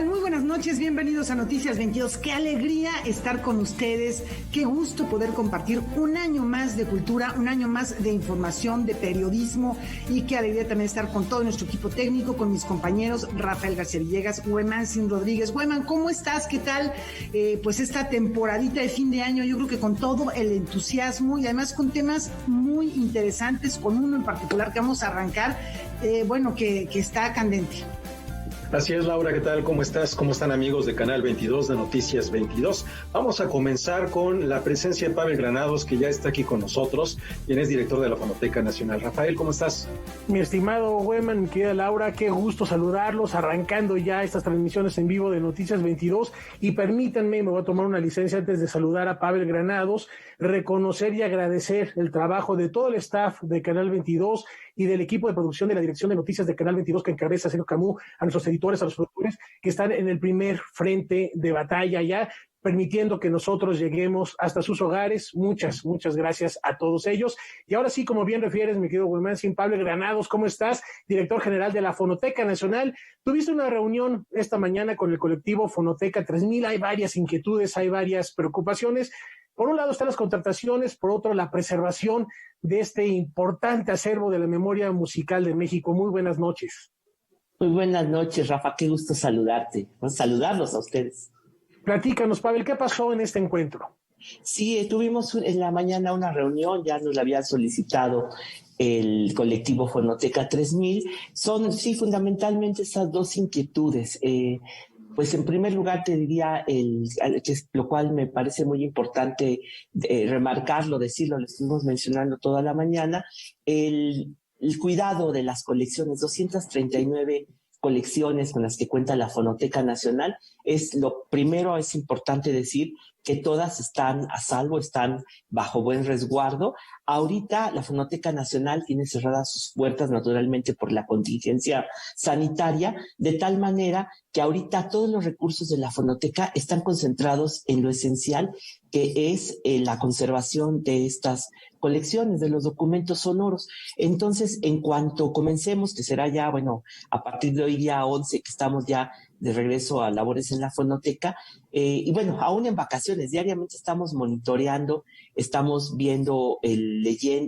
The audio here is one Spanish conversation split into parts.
tal? Muy buenas noches, bienvenidos a Noticias 22. Qué alegría estar con ustedes, qué gusto poder compartir un año más de cultura, un año más de información, de periodismo, y qué alegría también estar con todo nuestro equipo técnico, con mis compañeros Rafael García Villegas, Huemán Sin Rodríguez. Huemán, ¿cómo estás? ¿Qué tal? Pues esta temporadita de fin de año, yo creo que con todo el entusiasmo y además con temas muy interesantes, con uno en particular que vamos a arrancar, que está candente. Así es, Laura, ¿qué tal? ¿Cómo estás? ¿Cómo están, amigos de Canal 22 de Noticias 22? Vamos a comenzar con la presencia de Pavel Granados, que ya está aquí con nosotros, quien es director de la Fonoteca Nacional. Rafael, ¿cómo estás? Mi estimado Hueman, mi querida Laura, qué gusto saludarlos, arrancando ya estas transmisiones en vivo de Noticias 22, y permítanme, me voy a tomar una licencia antes de saludar a Pavel Granados, reconocer y agradecer el trabajo de todo el staff de Canal 22 y del equipo de producción de la Dirección de Noticias de Canal 22 que encabeza Sergio Camus, a nuestros editores, a los productores que están en el primer frente de batalla ya, permitiendo que nosotros lleguemos hasta sus hogares. Muchas gracias a todos ellos. Y ahora sí, como bien refieres, mi querido Huemán Sin, Pablo Granados, ¿cómo estás? Director general de la Fonoteca Nacional. Tuviste una reunión esta mañana con el colectivo Fonoteca 3000. Hay varias inquietudes, hay varias preocupaciones. Por un lado están las contrataciones, por otro la preservación de este importante acervo de la memoria musical de México. Muy buenas noches. Muy buenas noches, Rafa, qué gusto saludarte. Saludarlos a ustedes. Platícanos, Pavel, ¿qué pasó en este encuentro? Sí, tuvimos en la mañana una reunión, ya nos la había solicitado el colectivo Fonoteca 3000. Son, sí, fundamentalmente esas dos inquietudes. Pues en primer lugar te diría, lo cual me parece muy importante remarcarlo, decirlo, lo estuvimos mencionando toda la mañana, el cuidado de las colecciones, 239 colecciones con las que cuenta la Fonoteca Nacional. Lo primero, es importante decir que todas están a salvo, están bajo buen resguardo. Ahorita la Fonoteca Nacional tiene cerradas sus puertas naturalmente por la contingencia sanitaria, de tal manera que ahorita todos los recursos de la Fonoteca están concentrados en lo esencial, que es la conservación de estas colecciones, de los documentos sonoros. Entonces, en cuanto comencemos, que será ya, a partir de hoy día 11, que estamos ya de regreso a labores en la Fonoteca, y aún en vacaciones, diariamente estamos monitoreando, estamos viendo,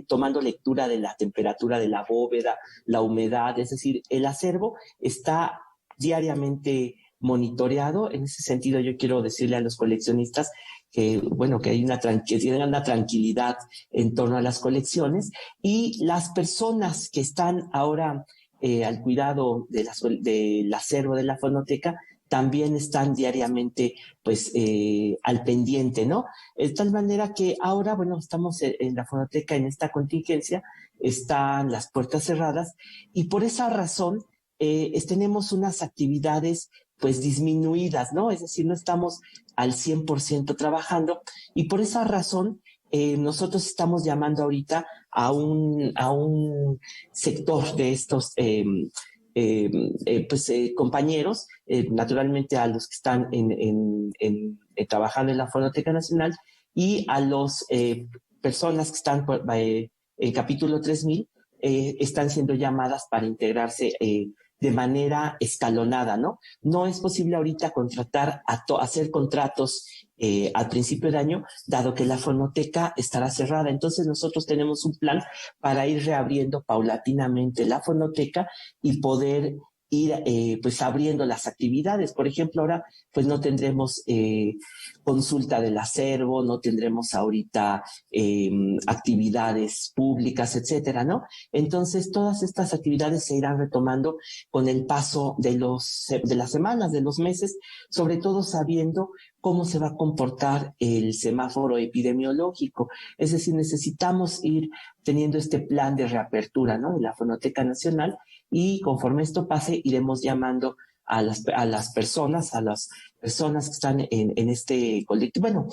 tomando lectura de la temperatura de la bóveda, la humedad, es decir, el acervo está diariamente monitoreado. En ese sentido, yo quiero decirle a los coleccionistas que tienen una tranquilidad en torno a las colecciones, y las personas que están ahora al cuidado del acervo de la Fonoteca también están diariamente al pendiente, ¿no? De tal manera que ahora, estamos en la Fonoteca en esta contingencia, están las puertas cerradas, y por esa razón tenemos unas actividades disminuidas, ¿no? Es decir, no estamos al 100% trabajando, y por esa razón nosotros estamos llamando ahorita a un sector de estos compañeros, naturalmente a los que están trabajando en la Fonoteca Nacional, y a las personas que están en capítulo 3000, están siendo llamadas para integrarse de manera escalonada, ¿no? No es posible ahorita hacer contratos al principio de año, dado que la Fonoteca estará cerrada. Entonces nosotros tenemos un plan para ir reabriendo paulatinamente la Fonoteca y poder ir abriendo las actividades. Por ejemplo, ahora no tendremos consulta del acervo, no tendremos ahorita actividades públicas, etcétera, ¿no? Entonces todas estas actividades se irán retomando con el paso de las semanas, de los meses, sobre todo sabiendo cómo se va a comportar el semáforo epidemiológico. Es decir, necesitamos ir teniendo este plan de reapertura, ¿no?, de la Fonoteca Nacional, y conforme esto pase iremos llamando a las personas que están en este colectivo.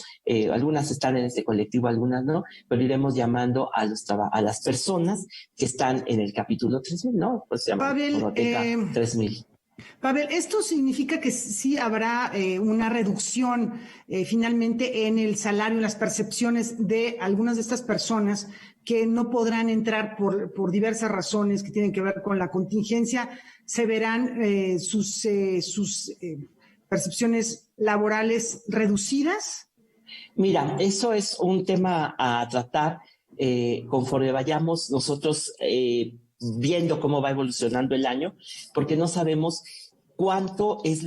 Algunas están en este colectivo, algunas no, pero iremos llamando a las personas que están en el capítulo 3000, ¿no? Pues se llama Fonoteca 3000. Pavel, esto significa que sí habrá una reducción finalmente en el salario, en las percepciones de algunas de estas personas que no podrán entrar por diversas razones que tienen que ver con la contingencia. Se verán sus percepciones laborales reducidas? Mira, eso es un tema a tratar conforme vayamos nosotros viendo cómo va evolucionando el año, porque no sabemos cuánto es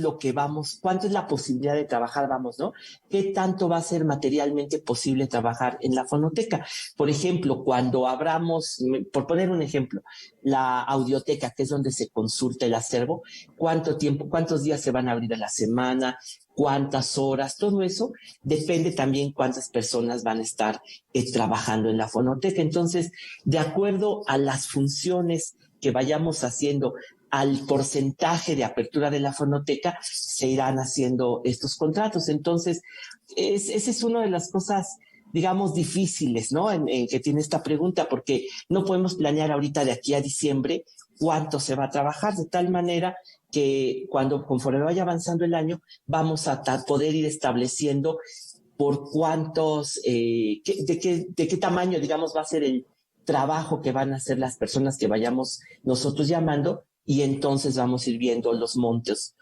cuánto es la posibilidad de trabajar, ¿no? ¿Qué tanto va a ser materialmente posible trabajar en la fonoteca? Por ejemplo, cuando abramos, por poner un ejemplo, la audioteca, que es donde se consulta el acervo, cuántos días se van a abrir a la semana, cuántas horas, todo eso depende también cuántas personas van a estar trabajando en la fonoteca. Entonces, de acuerdo a las funciones que vayamos haciendo, al porcentaje de apertura de la fonoteca, se irán haciendo estos contratos. Entonces, esa es una de las cosas, digamos, difíciles, ¿no? En que tiene esta pregunta, porque no podemos planear ahorita de aquí a diciembre cuánto se va a trabajar, de tal manera que conforme vaya avanzando el año, vamos a poder ir estableciendo por cuántos, de qué tamaño, digamos, va a ser el trabajo que van a hacer las personas que vayamos nosotros llamando, y entonces vamos a ir viendo los montos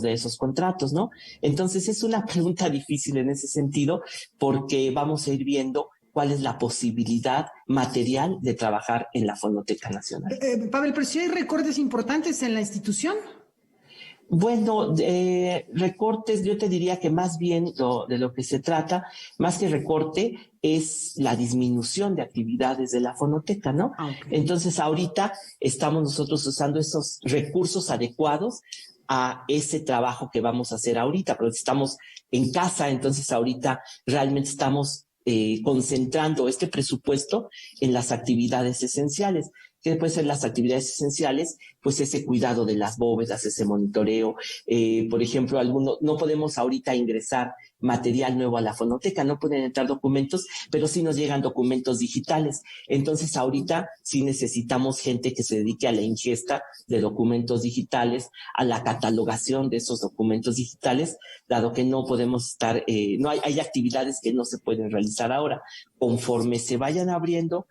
de esos contratos, ¿no? Entonces es una pregunta difícil en ese sentido, porque vamos a ir viendo cuál es la posibilidad material de trabajar en la Fonoteca Nacional. Pavel, pero si hay recortes importantes en la institución. Bueno, recortes, yo te diría que más bien de lo que se trata, más que recorte, es la disminución de actividades de la fonoteca, ¿no? Okay. Entonces, ahorita estamos nosotros usando esos recursos adecuados a ese trabajo que vamos a hacer ahorita, porque estamos en casa, entonces ahorita realmente estamos concentrando este presupuesto en las actividades esenciales. ¿Qué pueden ser las actividades esenciales? Pues ese cuidado de las bóvedas, ese monitoreo. Por ejemplo, no podemos ahorita ingresar material nuevo a la fonoteca, no pueden entrar documentos, pero sí nos llegan documentos digitales. Entonces, ahorita sí necesitamos gente que se dedique a la ingesta de documentos digitales, a la catalogación de esos documentos digitales, dado que no podemos estar, hay actividades que no se pueden realizar ahora. Conforme se vayan abriendo,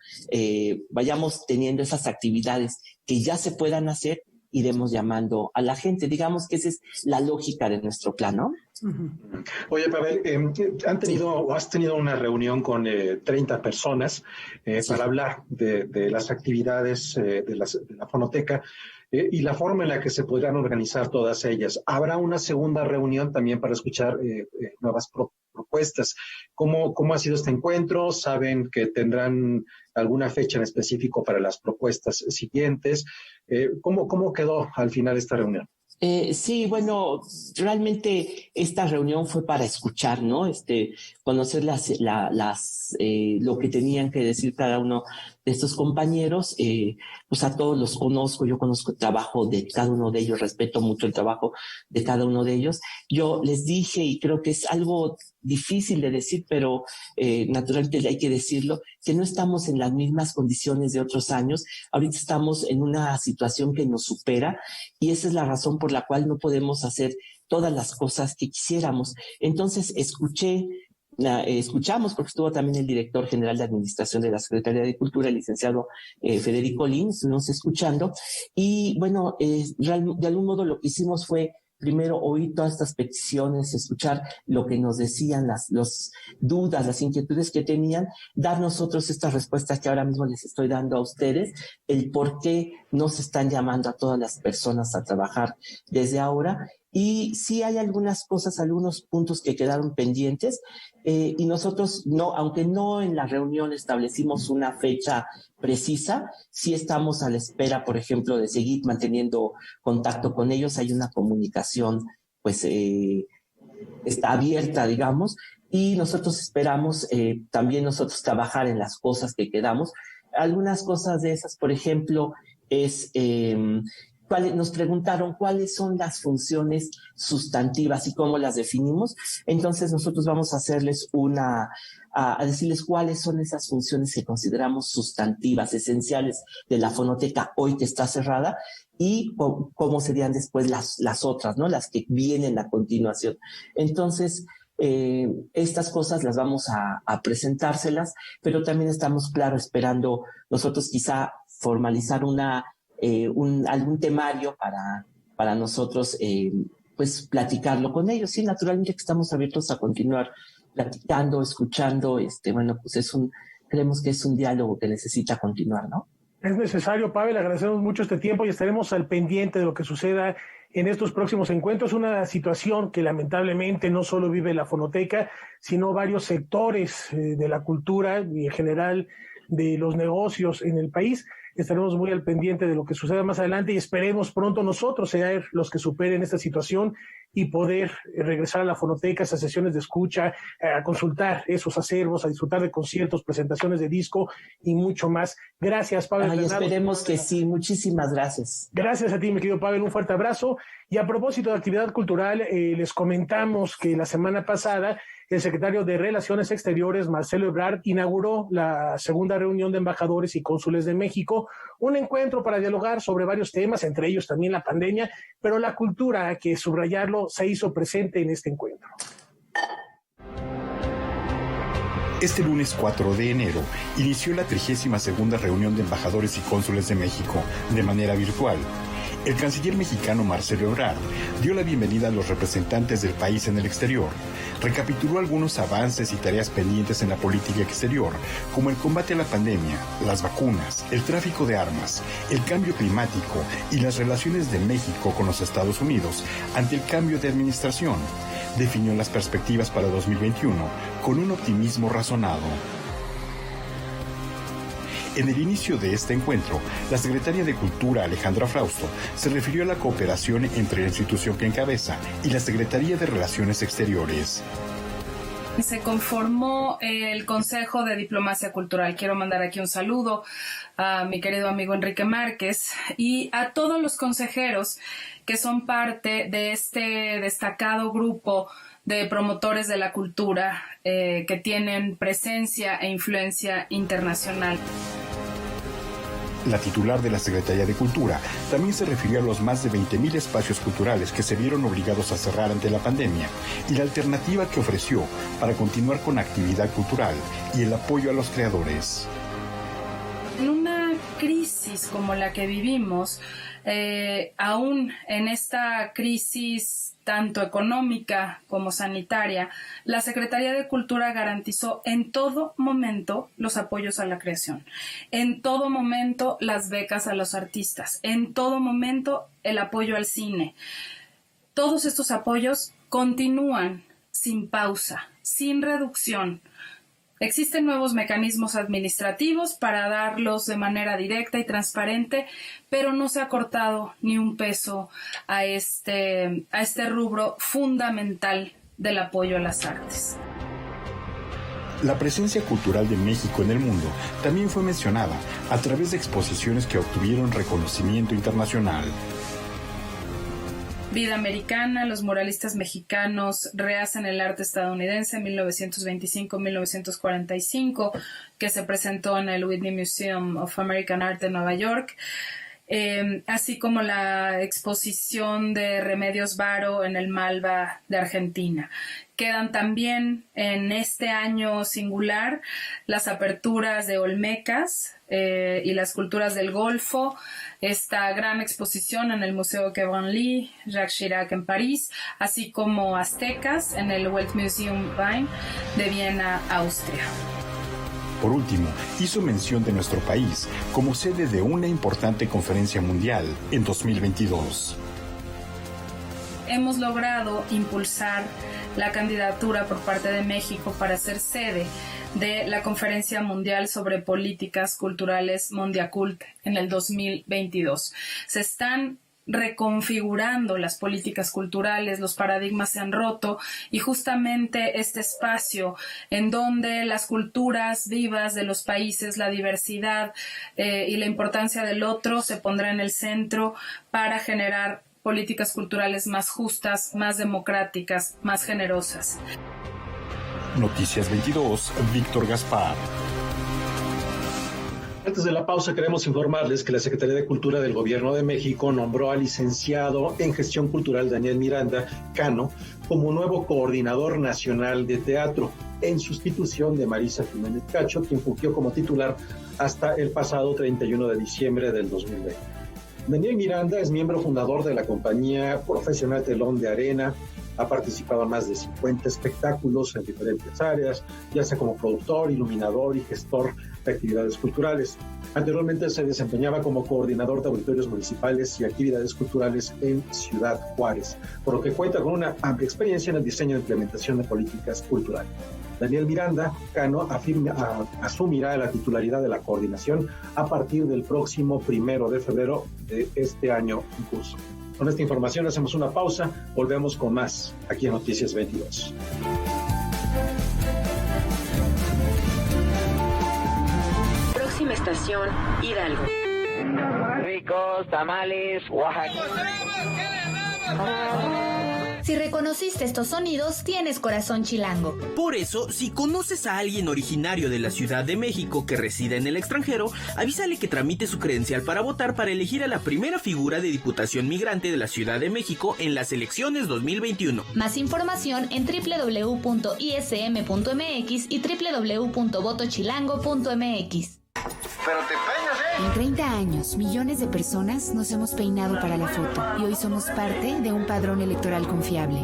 vayamos teniendo esas actividades que ya se puedan hacer, iremos llamando a la gente. Digamos que esa es la lógica de nuestro plan, ¿no? Oye, Pavel, has tenido una reunión con 30 personas sí, para hablar de las actividades de la fonoteca y la forma en la que se podrán organizar todas ellas. ¿Habrá una segunda reunión también para escuchar nuevas propuestas? ¿Cómo ha sido este encuentro? ¿Saben que tendrán alguna fecha en específico para las propuestas siguientes? ¿Cómo quedó al final esta reunión? Sí, bueno, realmente esta reunión fue para escuchar, ¿no? Conocer lo que tenían que decir cada uno de estos compañeros. Pues a todos los conozco, yo conozco el trabajo de cada uno de ellos, respeto mucho el trabajo de cada uno de ellos. Yo les dije, y creo que es algo difícil de decir, pero naturalmente hay que decirlo, que no estamos en las mismas condiciones de otros años. Ahorita estamos en una situación que nos supera, y esa es la razón por la cual no podemos hacer todas las cosas que quisiéramos. Entonces escuchamos, porque estuvo también el director general de Administración de la Secretaría de Cultura, el licenciado Federico Lin, estuvimos escuchando, y bueno, de algún modo lo que hicimos fue primero oír todas estas peticiones, escuchar lo que nos decían, las dudas, las inquietudes que tenían, dar nosotros estas respuestas que ahora mismo les estoy dando a ustedes, el por qué no se están llamando a todas las personas a trabajar desde ahora. Y sí hay algunas cosas, algunos puntos que quedaron pendientes, y nosotros, aunque no en la reunión establecimos una fecha precisa, sí estamos a la espera, por ejemplo, de seguir manteniendo contacto con ellos. Hay una comunicación, pues, está abierta, digamos, y nosotros esperamos también nosotros trabajar en las cosas que quedamos. Algunas cosas de esas, por ejemplo, nos preguntaron cuáles son las funciones sustantivas y cómo las definimos. Entonces nosotros vamos a hacerles a decirles cuáles son esas funciones que consideramos sustantivas, esenciales de la fonoteca hoy que está cerrada, y cómo serían después las otras, ¿no? Las que vienen a continuación. Entonces, estas cosas las vamos a presentárselas, pero también estamos, claro, esperando nosotros quizá formalizar algún temario para nosotros pues platicarlo con ellos. Sí, naturalmente que estamos abiertos a continuar platicando, escuchando, bueno, pues creemos que es un diálogo que necesita continuar, ¿no? Es necesario, Pavel, agradecemos mucho este tiempo y estaremos al pendiente de lo que suceda en estos próximos encuentros. Una situación que lamentablemente no solo vive la fonoteca, sino varios sectores de la cultura y en general de los negocios en el país. Estaremos muy al pendiente de lo que suceda más adelante y esperemos pronto nosotros ser los que superen esta situación y poder regresar a la fonoteca, esas sesiones de escucha, a consultar esos acervos, a disfrutar de conciertos, presentaciones de disco y mucho más. Gracias, Pavel. Esperemos que sí. Muchísimas gracias. Gracias a ti, mi querido Pavel. Un fuerte abrazo. Y a propósito de actividad cultural, les comentamos que la semana pasada el secretario de Relaciones Exteriores, Marcelo Ebrard, inauguró la segunda reunión de embajadores y cónsules de México, un encuentro para dialogar sobre varios temas, entre ellos también la pandemia, pero la cultura, que subrayarlo, se hizo presente en este encuentro. Este lunes 4 de enero inició la 32ª reunión de embajadores y cónsules de México de manera virtual. El canciller mexicano Marcelo Ebrard dio la bienvenida a los representantes del país en el exterior, recapituló algunos avances y tareas pendientes en la política exterior, como el combate a la pandemia, las vacunas, el tráfico de armas, el cambio climático y las relaciones de México con los Estados Unidos ante el cambio de administración. Definió las perspectivas para 2021 con un optimismo razonado. En el inicio de este encuentro, la secretaria de Cultura, Alejandra Frausto, se refirió a la cooperación entre la institución que encabeza y la Secretaría de Relaciones Exteriores. Se conformó el Consejo de Diplomacia Cultural. Quiero mandar aquí un saludo a mi querido amigo Enrique Márquez y a todos los consejeros que son parte de este destacado grupo de promotores de la cultura que tienen presencia e influencia internacional. La titular de la Secretaría de Cultura también se refirió a los más de 20,000 espacios culturales que se vieron obligados a cerrar ante la pandemia y la alternativa que ofreció para continuar con actividad cultural y el apoyo a los creadores. En una crisis como la que vivimos, aún en esta crisis tanto económica como sanitaria, la Secretaría de Cultura garantizó en todo momento los apoyos a la creación, en todo momento las becas a los artistas, en todo momento el apoyo al cine. Todos estos apoyos continúan sin pausa, sin reducción. Existen nuevos mecanismos administrativos para darlos de manera directa y transparente, pero no se ha cortado ni un peso a este rubro fundamental del apoyo a las artes. La presencia cultural de México en el mundo también fue mencionada a través de exposiciones que obtuvieron reconocimiento internacional. Vida Americana, los muralistas mexicanos rehacen el arte estadounidense 1925-1945, que se presentó en el Whitney Museum of American Art de Nueva York, así como la exposición de Remedios Varo en el Malva de Argentina. Quedan también en este año singular las aperturas de Olmecas y las culturas del Golfo, esta gran exposición en el Museo Quai Branly, Jacques Chirac en París, así como Aztecas en el Weltmuseum Wien de Viena, Austria. Por último, hizo mención de nuestro país como sede de una importante conferencia mundial en 2022. Hemos logrado impulsar la candidatura por parte de México para ser sede de la Conferencia Mundial sobre Políticas Culturales Mondiacult en el 2022. Se están reconfigurando las políticas culturales, los paradigmas se han roto y justamente este espacio en donde las culturas vivas de los países, la diversidad y la importancia del otro se pondrá en el centro para generar políticas culturales más justas, más democráticas, más generosas. Noticias 22, Víctor Gaspar. Antes de la pausa queremos informarles que la Secretaría de Cultura del Gobierno de México nombró al licenciado en Gestión Cultural Daniel Miranda Cano como nuevo coordinador nacional de teatro, en sustitución de Marisa Jiménez Cacho, quien fungió como titular hasta el pasado 31 de diciembre del 2020. Daniel Miranda es miembro fundador de la compañía profesional Telón de Arena. Ha participado en más de 50 espectáculos en diferentes áreas, ya sea como productor, iluminador y gestor de actividades culturales. Anteriormente se desempeñaba como coordinador de auditorios municipales y actividades culturales en Ciudad Juárez, por lo que cuenta con una amplia experiencia en el diseño e implementación de políticas culturales. Daniel Miranda Cano asumirá la titularidad de la coordinación a partir del próximo 1 de febrero de este año en curso. Con esta información hacemos una pausa, volvemos con más aquí en Noticias 22. Próxima estación, Hidalgo. Ricos tamales, Oaxaca. Si reconociste estos sonidos, tienes corazón chilango. Por eso, si conoces a alguien originario de la Ciudad de México que reside en el extranjero, avísale que tramite su credencial para votar para elegir a la primera figura de diputación migrante de la Ciudad de México en las elecciones 2021. Más información en www.ism.mx y www.votochilango.mx. Pero te peinas, ¿eh? En 30 años, millones de personas nos hemos peinado para la foto y hoy somos parte de un padrón electoral confiable.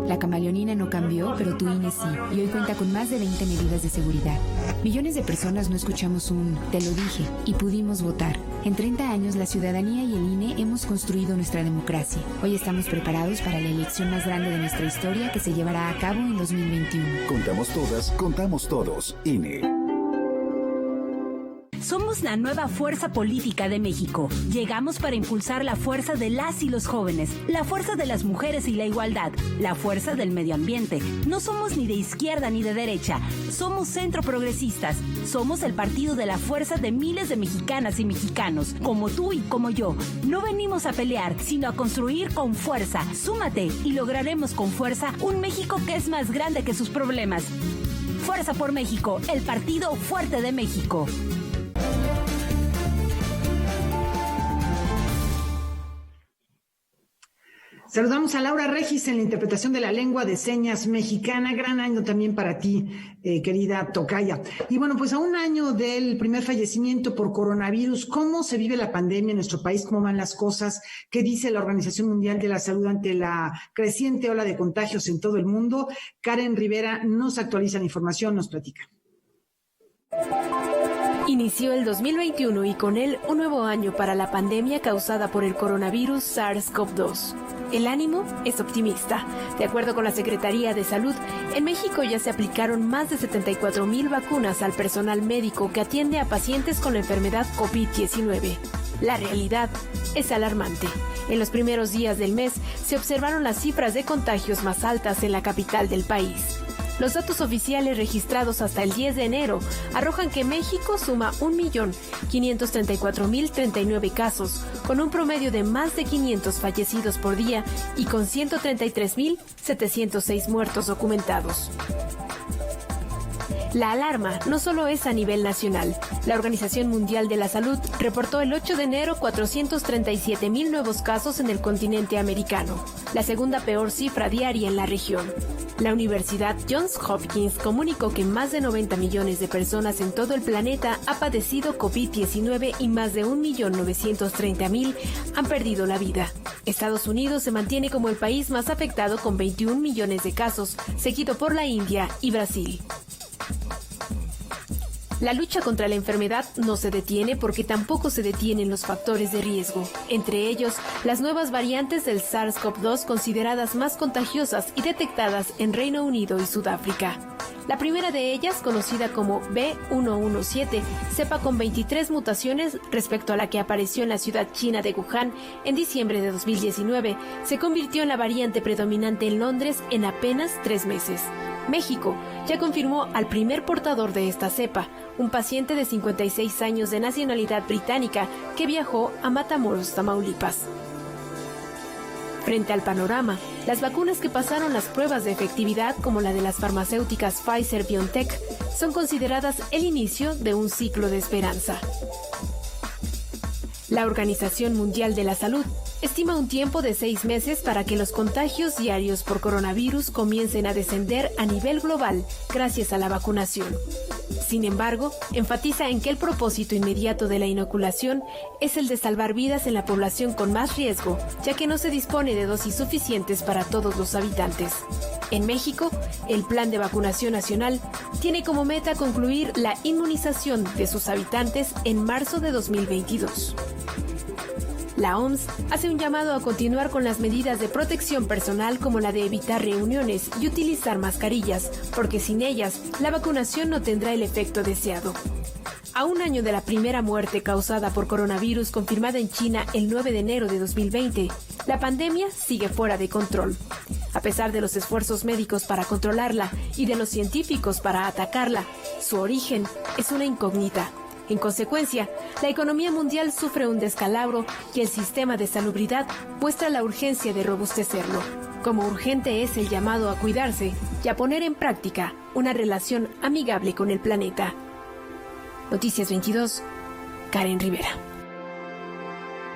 La camaleonina no cambió, pero tu INE sí, y hoy cuenta con más de 20 medidas de seguridad. Millones de personas no escuchamos un "te lo dije" y pudimos votar. En 30 años, la ciudadanía y el INE hemos construido nuestra democracia. Hoy estamos preparados para la elección más grande de nuestra historia que se llevará a cabo en 2021. Contamos todas, contamos todos. INE. Somos la nueva fuerza política de México. Llegamos para impulsar la fuerza de las y los jóvenes, la fuerza de las mujeres y la igualdad, la fuerza del medio ambiente. No somos ni de izquierda ni de derecha, somos centro progresistas. Somos el partido de la fuerza de miles de mexicanas y mexicanos, como tú y como yo. No venimos a pelear, sino a construir con fuerza. Súmate y lograremos con fuerza un México que es más grande que sus problemas. Fuerza por México, el partido fuerte de México. Saludamos a Laura Regis en la interpretación de la lengua de señas mexicana. Gran año también para ti, querida tocaya. Y bueno, pues a un año del primer fallecimiento por coronavirus, ¿cómo se vive la pandemia en nuestro país? ¿Cómo van las cosas? ¿Qué dice la Organización Mundial de la Salud ante la creciente ola de contagios en todo el mundo? Karen Rivera nos actualiza la información, nos platica. Inició el 2021 y con él un nuevo año para la pandemia causada por el coronavirus SARS-CoV-2. El ánimo es optimista. De acuerdo con la Secretaría de Salud, en México ya se aplicaron más de 74,000 vacunas al personal médico que atiende a pacientes con la enfermedad COVID-19. La realidad es alarmante. En los primeros días del mes se observaron las cifras de contagios más altas en la capital del país. Los datos oficiales registrados hasta el 10 de enero arrojan que México suma 1.534.039 casos, con un promedio de más de 500 fallecidos por día y con 133.706 muertos documentados. La alarma no solo es a nivel nacional. La Organización Mundial de la Salud reportó el 8 de enero 437,000 nuevos casos en el continente americano, la segunda peor cifra diaria en la región. La Universidad Johns Hopkins comunicó que más de 90 millones de personas en todo el planeta han padecido COVID-19 y más de 1.930.000 han perdido la vida. Estados Unidos se mantiene como el país más afectado con 21 millones de casos, seguido por la India y Brasil. La lucha contra la enfermedad no se detiene porque tampoco se detienen los factores de riesgo, entre ellos las nuevas variantes del SARS-CoV-2 consideradas más contagiosas y detectadas en Reino Unido y Sudáfrica. La primera de ellas, conocida como B117, cepa con 23 mutaciones respecto a la que apareció en la ciudad china de Wuhan en diciembre de 2019, se convirtió en la variante predominante en Londres en apenas 3 meses. México ya confirmó al primer portador de esta cepa, un paciente de 56 años de nacionalidad británica que viajó a Matamoros, Tamaulipas. Frente al panorama, las vacunas que pasaron las pruebas de efectividad, como la de las farmacéuticas Pfizer-BioNTech, son consideradas el inicio de un ciclo de esperanza. La Organización Mundial de la Salud estima un tiempo de 6 meses para que los contagios diarios por coronavirus comiencen a descender a nivel global gracias a la vacunación. Sin embargo, enfatiza en que el propósito inmediato de la inoculación es el de salvar vidas en la población con más riesgo, ya que no se dispone de dosis suficientes para todos los habitantes. En México, el Plan de Vacunación Nacional tiene como meta concluir la inmunización de sus habitantes en marzo de 2022. La OMS hace un llamado a continuar con las medidas de protección personal como la de evitar reuniones y utilizar mascarillas, porque sin ellas la vacunación no tendrá el efecto deseado. A un año de la primera muerte causada por coronavirus confirmada en China el 9 de enero de 2020, la pandemia sigue fuera de control. A pesar de los esfuerzos médicos para controlarla y de los científicos para atacarla, su origen es una incógnita. En consecuencia, la economía mundial sufre un descalabro y el sistema de salubridad muestra la urgencia de robustecerlo. Como urgente es el llamado a cuidarse y a poner en práctica una relación amigable con el planeta. Noticias 22, Karen Rivera.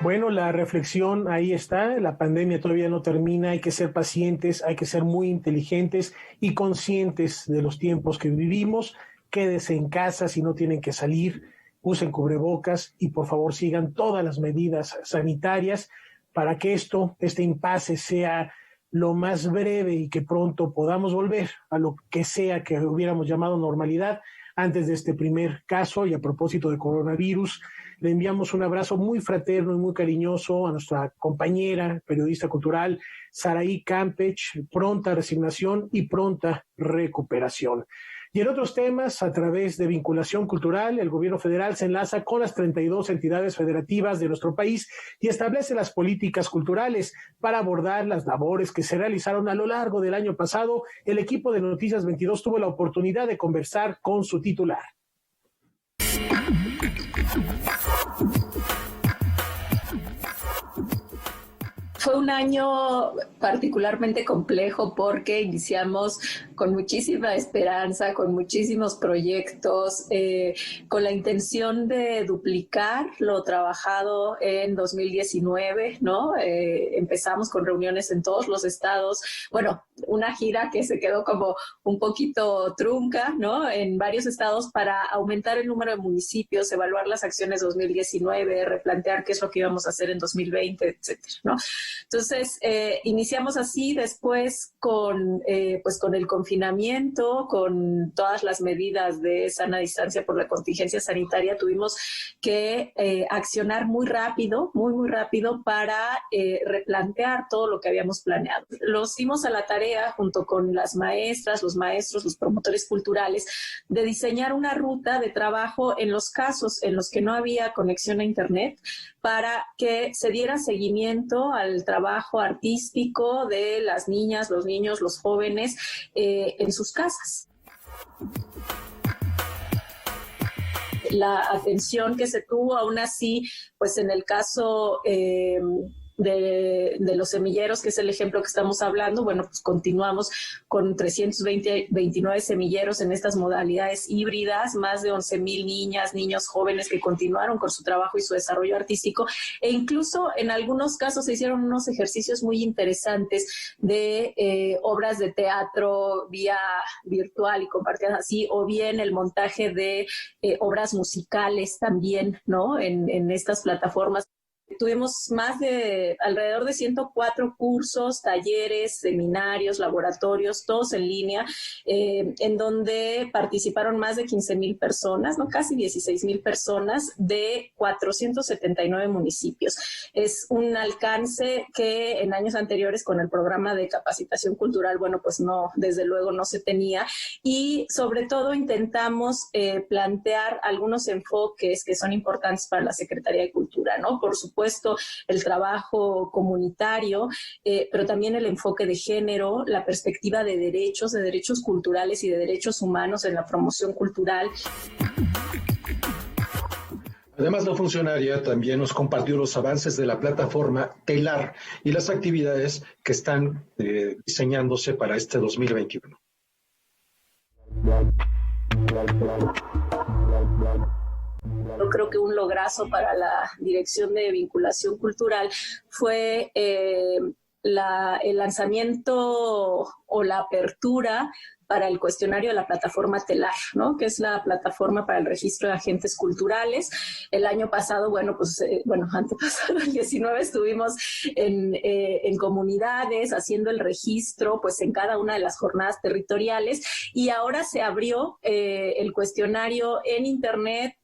Bueno, la reflexión ahí está, la pandemia todavía no termina, hay que ser pacientes, hay que ser muy inteligentes y conscientes de los tiempos que vivimos. Quédese en casa si no tienen que salir, usen cubrebocas y por favor sigan todas las medidas sanitarias para que este impasse sea lo más breve y que pronto podamos volver a lo que sea que hubiéramos llamado normalidad antes de este primer caso. Y a propósito de coronavirus, le enviamos un abrazo muy fraterno y muy cariñoso a nuestra compañera, periodista cultural, Saraí Campech, pronta resignación y pronta recuperación. Y en otros temas, a través de vinculación cultural, el gobierno federal se enlaza con las 32 entidades federativas de nuestro país y establece las políticas culturales para abordar las labores que se realizaron a lo largo del año pasado. El equipo de Noticias 22 tuvo la oportunidad de conversar con su titular. Fue un año particularmente complejo porque iniciamos con muchísima esperanza, con muchísimos proyectos, con la intención de duplicar lo trabajado en 2019, ¿no? Empezamos con reuniones en todos los estados, bueno, una gira que se quedó como un poquito trunca, ¿no? En varios estados para aumentar el número de municipios, evaluar las acciones 2019, replantear qué es lo que íbamos a hacer en 2020, etcétera, ¿no? Entonces, iniciamos así, después con el confinamiento, con todas las medidas de sana distancia por la contingencia sanitaria, tuvimos que accionar muy rápido para replantear todo lo que habíamos planeado. Los dimos a la tarea, junto con las maestras, los maestros, los promotores culturales, de diseñar una ruta de trabajo en los casos en los que no había conexión a Internet, para que se diera seguimiento al trabajo artístico de las niñas, los niños, los jóvenes en sus casas. La atención que se tuvo, aún así, pues en el caso de los semilleros, que es el ejemplo que estamos hablando, bueno, pues continuamos con 329 semilleros en estas modalidades híbridas, más de 11,000 niñas, niños, jóvenes que continuaron con su trabajo y su desarrollo artístico, e incluso en algunos casos se hicieron unos ejercicios muy interesantes de obras de teatro vía virtual y compartidas así, o bien el montaje de obras musicales también, ¿no? En estas plataformas. Tuvimos alrededor de 104 cursos, talleres, seminarios, laboratorios, todos en línea, en donde participaron más de 15,000 personas, ¿no? Casi 16,000 personas de 479 municipios. Es un alcance que en años anteriores con el programa de capacitación cultural, bueno, pues no, desde luego no se tenía. Y sobre todo intentamos plantear algunos enfoques que son importantes para la Secretaría de Cultura, ¿no? Por supuesto, el trabajo comunitario, pero también el enfoque de género, la perspectiva de derechos culturales y de derechos humanos en la promoción cultural. Además, la funcionaria también nos compartió los avances de la plataforma TELAR y las actividades que están diseñándose para este 2021. Yo creo que un lograzo para la Dirección de Vinculación Cultural fue el lanzamiento o la apertura para el cuestionario de la plataforma TELAR, ¿no? Que es la plataforma para el registro de agentes culturales. El año pasado, antepasado, el 19, estuvimos en comunidades haciendo el registro, pues en cada una de las jornadas territoriales, y ahora se abrió el cuestionario en internet.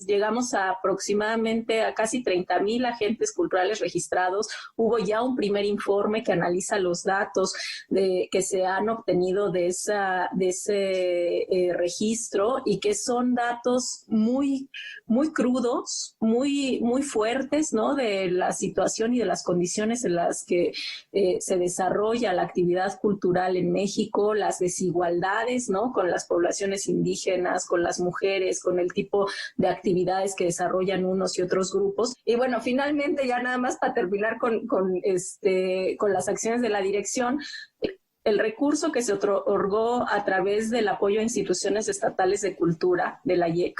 Llegamos a aproximadamente a casi 30,000 agentes culturales registrados. Hubo ya un primer informe que analiza los datos que se han obtenido de ese registro, y que son datos muy, muy crudos, muy, muy fuertes, ¿no? De la situación y de las condiciones en las que se desarrolla la actividad cultural en México, las desigualdades, ¿no? Con las poblaciones indígenas, con las mujeres, con el tipo de actividades que desarrollan unos y otros grupos. Y bueno, finalmente, ya nada más para terminar con las acciones de la dirección, el recurso que se otorgó a través del apoyo a instituciones estatales de cultura de la IEC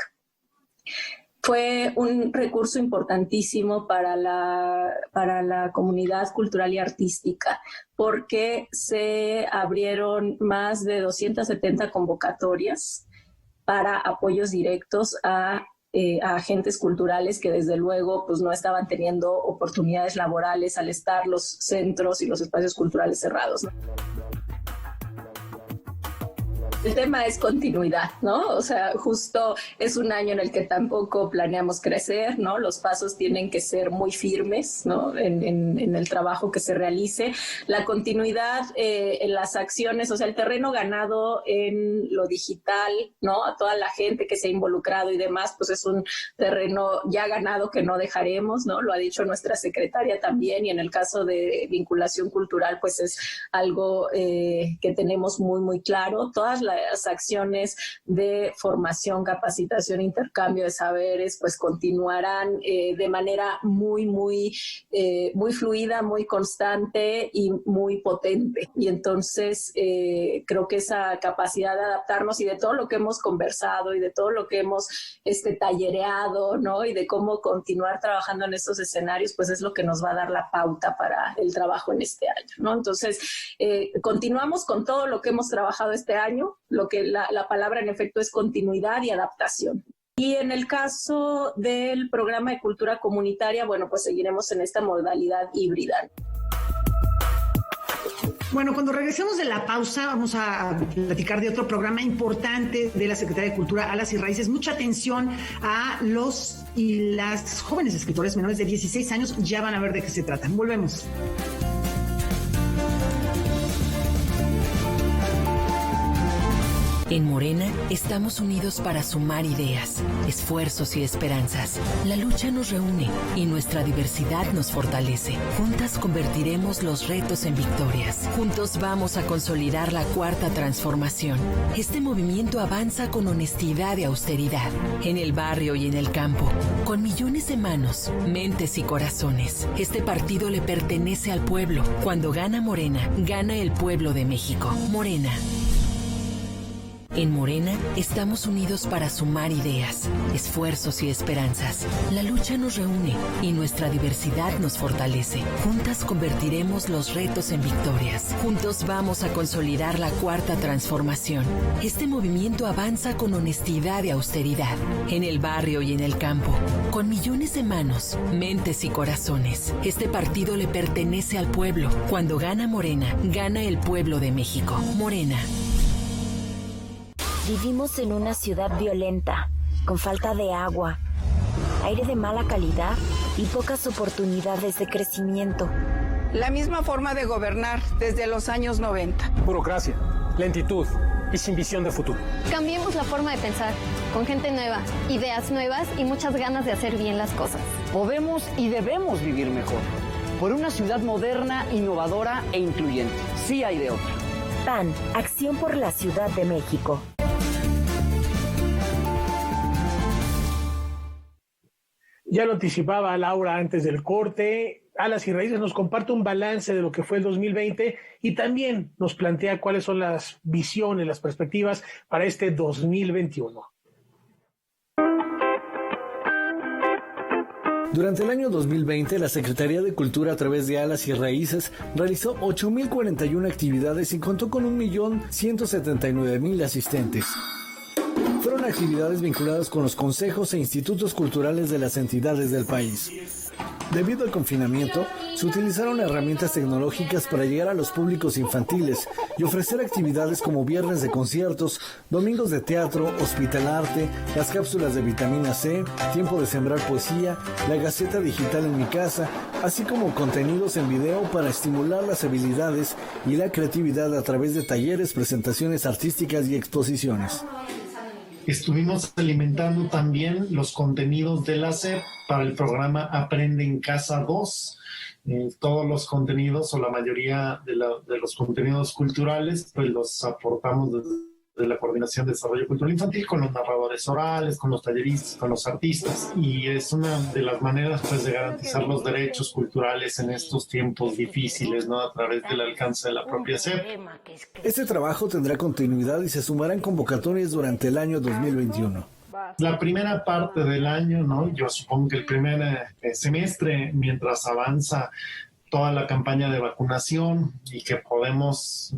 fue un recurso importantísimo para la comunidad cultural y artística, porque se abrieron más de 270 convocatorias para apoyos directos a agentes culturales que desde luego pues no estaban teniendo oportunidades laborales al estar los centros y los espacios culturales cerrados, ¿no? El tema es continuidad, ¿no? O sea, justo es un año en el que tampoco planeamos crecer, ¿no? Los pasos tienen que ser muy firmes, ¿no? En el trabajo que se realice. La continuidad en las acciones, o sea, el terreno ganado en lo digital, ¿no? A toda la gente que se ha involucrado y demás, pues es un terreno ya ganado que no dejaremos, ¿no? Lo ha dicho nuestra secretaria también, y en el caso de vinculación cultural, pues es algo que tenemos muy, muy claro. Todas las acciones de formación, capacitación, intercambio de saberes, pues continuarán de manera muy, muy, muy fluida, muy constante y muy potente. Y entonces creo que esa capacidad de adaptarnos, y de todo lo que hemos conversado y de todo lo que hemos tallereado, ¿no? Y de cómo continuar trabajando en estos escenarios, pues es lo que nos va a dar la pauta para el trabajo en este año, ¿no? Entonces, continuamos con todo lo que hemos trabajado este año. Lo que la palabra en efecto es continuidad y adaptación. Y en el caso del programa de cultura comunitaria, bueno, pues seguiremos en esta modalidad híbrida. Bueno, cuando regresemos de la pausa vamos a platicar de otro programa importante de la Secretaría de Cultura, Alas y Raíces. Mucha atención a los y las jóvenes escritores menores de 16 años. Ya van a ver de qué se tratan. Volvemos. En Morena estamos unidos para sumar ideas, esfuerzos y esperanzas. La lucha nos reúne y nuestra diversidad nos fortalece. Juntas convertiremos los retos en victorias. Juntos vamos a consolidar la cuarta transformación. Este movimiento avanza con honestidad y austeridad, en el barrio y en el campo, con millones de manos, mentes y corazones. Este partido le pertenece al pueblo. Cuando gana Morena, gana el pueblo de México. Morena. En Morena estamos unidos para sumar ideas, esfuerzos y esperanzas. La lucha nos reúne y nuestra diversidad nos fortalece. Juntas convertiremos los retos en victorias. Juntos vamos a consolidar la cuarta transformación. Este movimiento avanza con honestidad y austeridad, en el barrio y en el campo, con millones de manos, mentes y corazones. Este partido le pertenece al pueblo. Cuando gana Morena, gana el pueblo de México. Morena. Vivimos en una ciudad violenta, con falta de agua, aire de mala calidad y pocas oportunidades de crecimiento. La misma forma de gobernar desde los años 90. Burocracia, lentitud y sin visión de futuro. Cambiemos la forma de pensar, con gente nueva, ideas nuevas y muchas ganas de hacer bien las cosas. Podemos y debemos vivir mejor, por una ciudad moderna, innovadora e incluyente. Sí hay de otra. PAN, Acción por la Ciudad de México. Ya lo anticipaba Laura antes del corte. Alas y Raíces nos comparte un balance de lo que fue el 2020 y también nos plantea cuáles son las visiones, las perspectivas para este 2021. Durante el año 2020, la Secretaría de Cultura, a través de Alas y Raíces, realizó 8.041 actividades y contó con 1.179.000 asistentes. Fueron actividades vinculadas con los consejos e institutos culturales de las entidades del país. Debido al confinamiento, se utilizaron herramientas tecnológicas para llegar a los públicos infantiles y ofrecer actividades como viernes de conciertos, domingos de teatro, hospitalarte, las cápsulas de vitamina C, tiempo de sembrar poesía, la Gaceta Digital en mi casa, así como contenidos en video para estimular las habilidades y la creatividad a través de talleres, presentaciones artísticas y exposiciones. Estuvimos alimentando también los contenidos de la SEP para el programa Aprende en Casa 2. Todos los contenidos o la mayoría de los contenidos culturales pues los aportamos desde la Coordinación de Desarrollo Cultural Infantil con los narradores orales, con los talleristas, con los artistas, y es una de las maneras pues de garantizar los derechos culturales en estos tiempos difíciles, ¿no? A través del alcance de la propia SEP. Este trabajo tendrá continuidad y se sumarán convocatorias durante el año 2021. La primera parte del año, ¿no? Yo supongo que el primer semestre, mientras avanza toda la campaña de vacunación y que podemos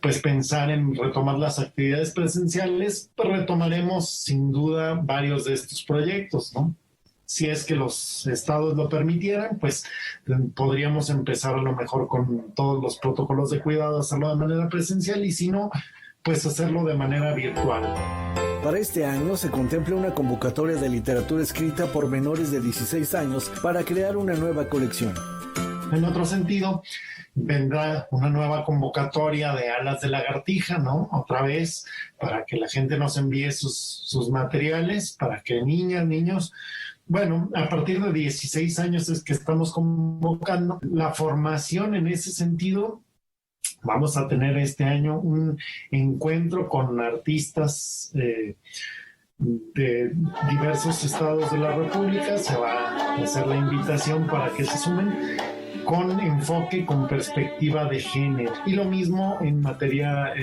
pues pensar en retomar las actividades presenciales, pues retomaremos sin duda varios de estos proyectos, ¿no? Si es que los estados lo permitieran, pues podríamos empezar a lo mejor con todos los protocolos de cuidado, hacerlo de manera presencial, y si no, pues hacerlo de manera virtual. Para este año se contempla una convocatoria de literatura escrita por menores de 16 años para crear una nueva colección. En otro sentido, vendrá una nueva convocatoria de Alas de Lagartija, ¿no? Otra vez, para que la gente nos envíe sus materiales, para que niñas, niños, bueno, a partir de 16 años es que estamos convocando. La formación en ese sentido, vamos a tener este año un encuentro con artistas de diversos estados de la República. Se va a hacer la invitación para que se sumen, con enfoque, con perspectiva de género, y lo mismo en materia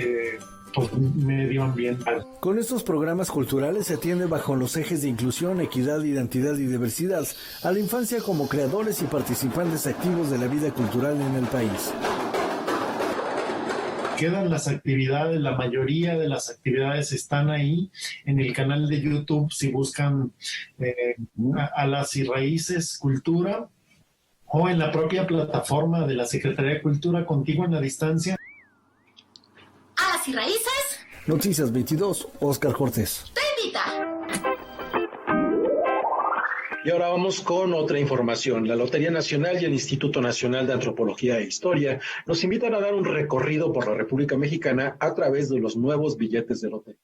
medioambiental. Con estos programas culturales se atiende bajo los ejes de inclusión, equidad, identidad y diversidad a la infancia como creadores y participantes activos de la vida cultural en el país. Quedan las actividades, la mayoría de las actividades están ahí en el canal de YouTube. Si buscan Alas y Raíces Cultura, o en la propia plataforma de la Secretaría de Cultura, Contigo en la Distancia. Alas y Raíces. Noticias 22, Óscar Cortés. Te invita. Y ahora vamos con otra información. La Lotería Nacional y el Instituto Nacional de Antropología e Historia nos invitan a dar un recorrido por la República Mexicana a través de los nuevos billetes de lotería.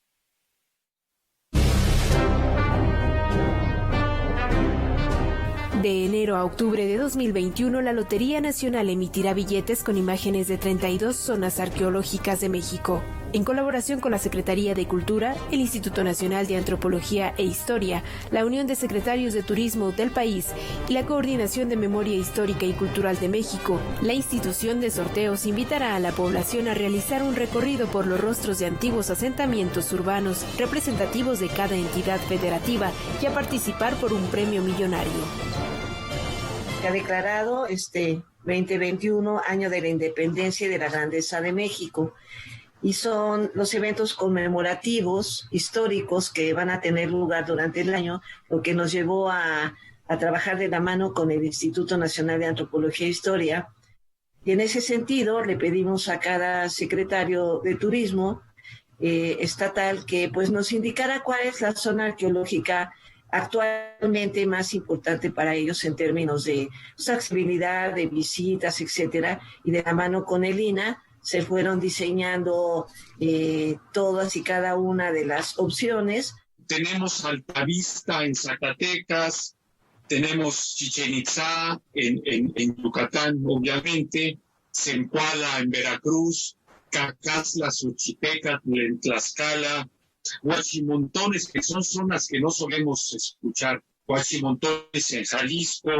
De enero a octubre de 2021, la Lotería Nacional emitirá billetes con imágenes de 32 zonas arqueológicas de México. En colaboración con la Secretaría de Cultura, el Instituto Nacional de Antropología e Historia, la Unión de Secretarios de Turismo del país y la Coordinación de Memoria Histórica y Cultural de México, la institución de sorteos invitará a la población a realizar un recorrido por los rostros de antiguos asentamientos urbanos representativos de cada entidad federativa y a participar por un premio millonario. Ha declarado 2021 año de la independencia y de la grandeza de México, y son los eventos conmemorativos históricos que van a tener lugar durante el año, lo que nos llevó a trabajar de la mano con el Instituto Nacional de Antropología e Historia. Y en ese sentido le pedimos a cada secretario de Turismo estatal que pues nos indicara cuál es la zona arqueológica actualmente más importante para ellos en términos de accesibilidad, de visitas, etcétera, y de la mano con el INAH se fueron diseñando todas y cada una de las opciones. Tenemos Altavista en Zacatecas, tenemos Chichén Itzá en Yucatán, obviamente, Zempoala en Veracruz, Cacazla, Xochitecatl en Tlaxcala, Huachimontones, que son zonas que no solemos escuchar, Huachimontones en Jalisco.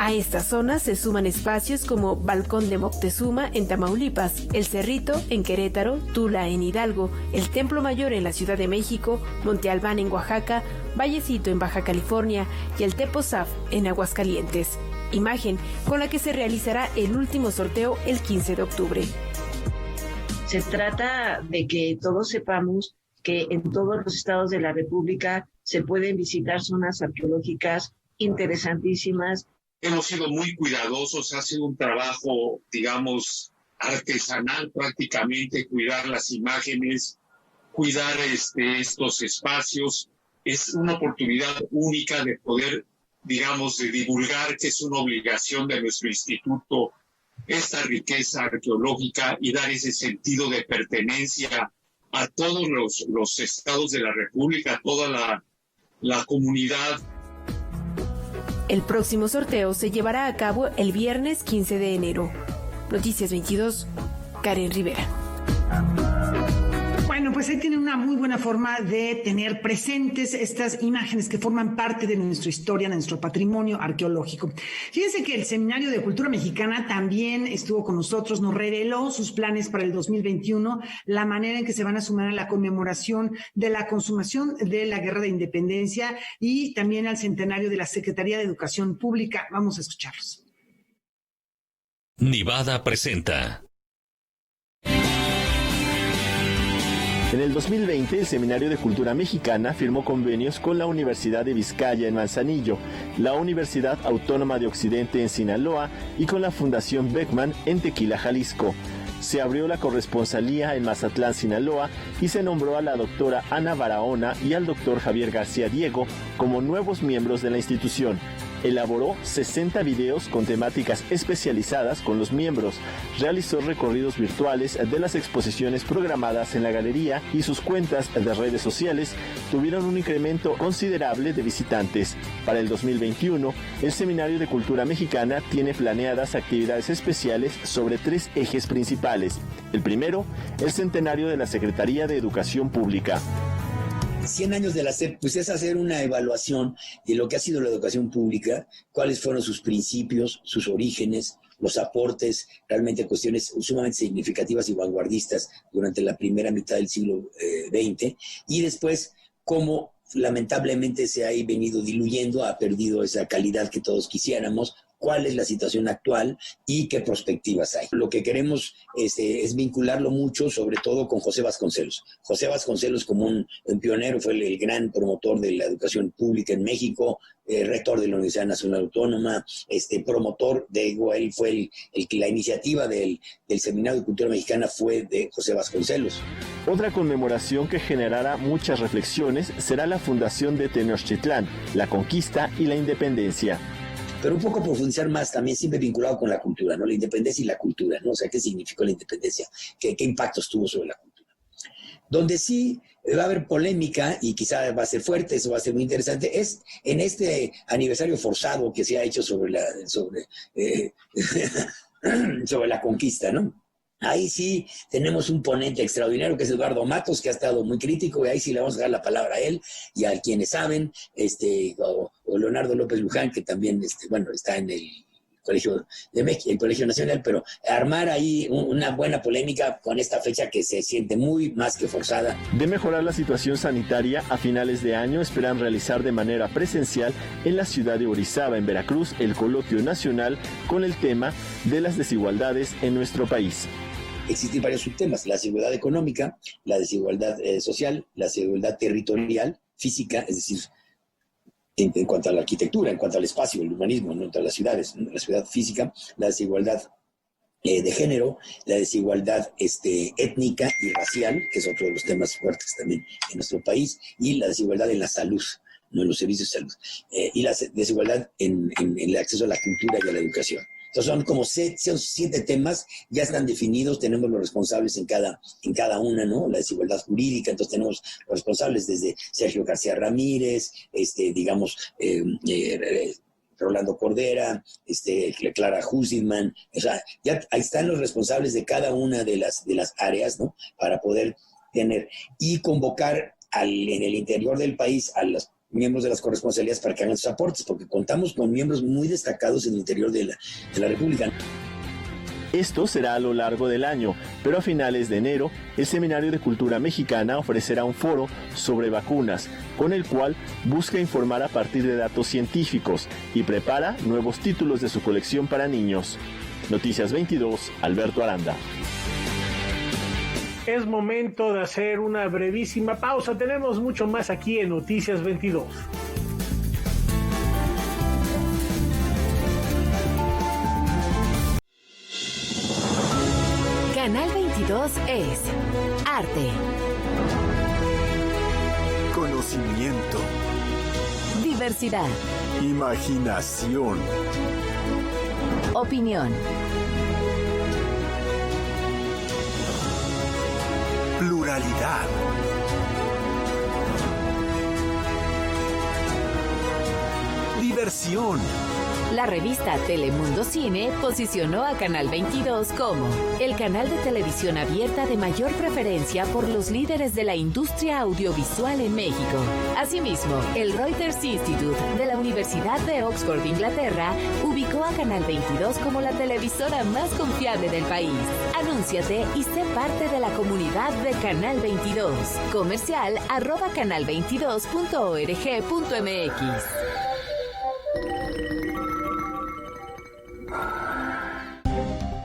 A estas zonas se suman espacios como Balcón de Moctezuma en Tamaulipas, El Cerrito en Querétaro, Tula en Hidalgo, el Templo Mayor en la Ciudad de México, Monte Albán en Oaxaca, Vallecito en Baja California y el Tepozaf en Aguascalientes. Imagen con la que se realizará el último sorteo el 15 de octubre. Se trata de que todos sepamos que en todos los estados de la República se pueden visitar zonas arqueológicas interesantísimas. Hemos sido muy cuidadosos, ha sido un trabajo, digamos, artesanal prácticamente, cuidar las imágenes, cuidar estos espacios. Es una oportunidad única de poder, digamos, de divulgar, que es una obligación de nuestro instituto, esta riqueza arqueológica y dar ese sentido de pertenencia a todos los estados de la República, a toda la comunidad. El próximo sorteo se llevará a cabo el viernes 15 de enero. Noticias 22, Karen Rivera. Bueno, pues ahí tienen una muy buena forma de tener presentes estas imágenes que forman parte de nuestra historia, de nuestro patrimonio arqueológico. Fíjense que el Seminario de Cultura Mexicana también estuvo con nosotros, nos reveló sus planes para el 2021, la manera en que se van a sumar a la conmemoración de la consumación de la Guerra de Independencia y también al centenario de la Secretaría de Educación Pública. Vamos a escucharlos. Nivada presenta. En el 2020, el Seminario de Cultura Mexicana firmó convenios con la Universidad de Vizcaya en Manzanillo, la Universidad Autónoma de Occidente en Sinaloa y con la Fundación Beckman en Tequila, Jalisco. Se abrió la corresponsalía en Mazatlán, Sinaloa, y se nombró a la doctora Ana Barahona y al doctor Javier García Diego como nuevos miembros de la institución. Elaboró 60 videos con temáticas especializadas con los miembros, realizó recorridos virtuales de las exposiciones programadas en la galería y sus cuentas de redes sociales tuvieron un incremento considerable de visitantes. Para el 2021, el Seminario de Cultura Mexicana tiene planeadas actividades especiales sobre 3 ejes principales. El primero, el centenario de la Secretaría de Educación Pública. 100 años de la SEP, pues es hacer una evaluación de lo que ha sido la educación pública, cuáles fueron sus principios, sus orígenes, los aportes, realmente cuestiones sumamente significativas y vanguardistas durante la primera mitad del siglo XX, y después cómo lamentablemente se ha venido diluyendo, ha perdido esa calidad que todos quisiéramos, cuál es la situación actual y qué perspectivas hay. Lo que queremos es vincularlo mucho, sobre todo con José Vasconcelos. José Vasconcelos, como un pionero, fue el gran promotor de la educación pública en México, rector de la Universidad Nacional Autónoma, promotor de, él fue la iniciativa del Seminario de Cultura Mexicana fue de José Vasconcelos. Otra conmemoración que generará muchas reflexiones será la fundación de Tenochtitlán, la conquista y la independencia. Pero un poco profundizar más también, siempre vinculado con la cultura, ¿no? La independencia y la cultura, ¿no? O sea, ¿qué significó la independencia? ¿Qué impactos tuvo sobre la cultura? Donde sí va a haber polémica, y quizá va a ser fuerte, eso va a ser muy interesante, es en este aniversario forzado que se ha hecho sobre la conquista, ¿no? Ahí sí tenemos un ponente extraordinario que es Eduardo Matos, que ha estado muy crítico, y ahí sí le vamos a dar la palabra a él y a quienes saben, o Leonardo López Luján, que también está en el Colegio de México, el Colegio Nacional, pero armar ahí una buena polémica con esta fecha que se siente muy más que forzada. De mejorar la situación sanitaria, a finales de año esperan realizar de manera presencial en la ciudad de Orizaba, en Veracruz, el coloquio nacional con el tema de las desigualdades en nuestro país. Existen varios subtemas: la desigualdad económica, la desigualdad social, la desigualdad territorial, física, es decir, en cuanto a la arquitectura, en cuanto al espacio, el urbanismo, ¿no? Entre las ciudades, ¿no? La ciudad física, la desigualdad de género, la desigualdad étnica y racial, que es otro de los temas fuertes también en nuestro país, y la desigualdad en la salud, no en los servicios de salud, y la desigualdad en el acceso a la cultura y a la educación. Entonces son como 7 temas, ya están definidos, tenemos los responsables en cada una, ¿no? La desigualdad jurídica, entonces tenemos los responsables desde Sergio García Ramírez, Rolando Cordera, Clara Hussitman, o sea, ya ahí están los responsables de cada una de las áreas, ¿no? Para poder tener y convocar en el interior del país a las miembros de las corresponsalías para que hagan sus aportes, porque contamos con miembros muy destacados en el interior de la República. Esto será a lo largo del año, pero a finales de enero, el Seminario de Cultura Mexicana ofrecerá un foro sobre vacunas, con el cual busca informar a partir de datos científicos y prepara nuevos títulos de su colección para niños. Noticias 22, Alberto Aranda. Es momento de hacer una brevísima pausa. Tenemos mucho más aquí en Noticias 22. Canal 22 es arte, conocimiento, diversidad, imaginación, opinión, pluralidad. Diversión. La revista Telemundo Cine posicionó a Canal 22 como el canal de televisión abierta de mayor preferencia por los líderes de la industria audiovisual en México. Asimismo, el Reuters Institute de la Universidad de Oxford, Inglaterra, ubicó a Canal 22 como la televisora más confiable del país. Anúnciate y sé parte de la comunidad de Canal 22. Comercial @canal22.org.mx.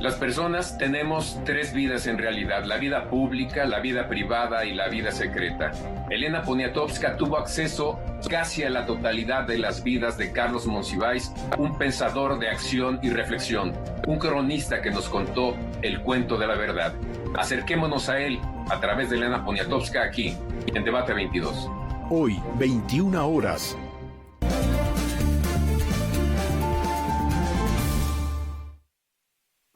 Las personas tenemos 3 vidas en realidad, la vida pública, la vida privada y la vida secreta. Elena Poniatowska tuvo acceso casi a la totalidad de las vidas de Carlos Monsiváis, un pensador de acción y reflexión, un cronista que nos contó el cuento de la verdad. Acerquémonos a él a través de Elena Poniatowska aquí, en Debate 22. Hoy, 21 horas.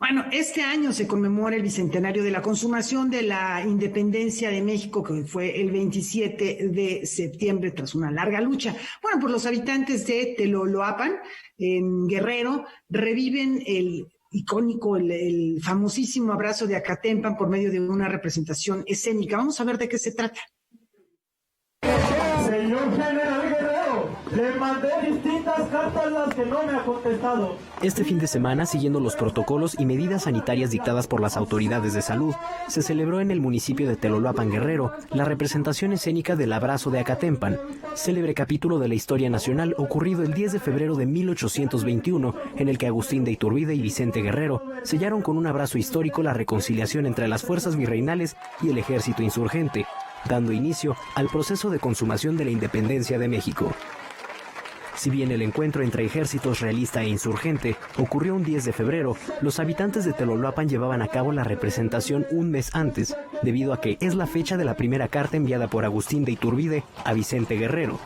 Bueno, este año se conmemora el bicentenario de la consumación de la independencia de México, que fue el 27 de septiembre, tras una larga lucha. Bueno, pues los habitantes de Teloloapan, en Guerrero, reviven el icónico, el famosísimo abrazo de Acatempan por medio de una representación escénica. Vamos a ver de qué se trata. Señor General Guerrero, le mandé distintas cartas las que no me ha contestado. Este fin de semana, siguiendo los protocolos y medidas sanitarias dictadas por las autoridades de salud, se celebró en el municipio de Teloloapan, Guerrero, la representación escénica del Abrazo de Acatempan, célebre capítulo de la historia nacional ocurrido el 10 de febrero de 1821, en el que Agustín de Iturbide y Vicente Guerrero sellaron con un abrazo histórico la reconciliación entre las fuerzas virreinales y el ejército insurgente, dando inicio al proceso de consumación de la independencia de México. Si bien el encuentro entre ejércitos realista e insurgente ocurrió un 10 de febrero, los habitantes de Teloloapan llevaban a cabo la representación un mes antes, debido a que es la fecha de la primera carta enviada por Agustín de Iturbide a Vicente Guerrero.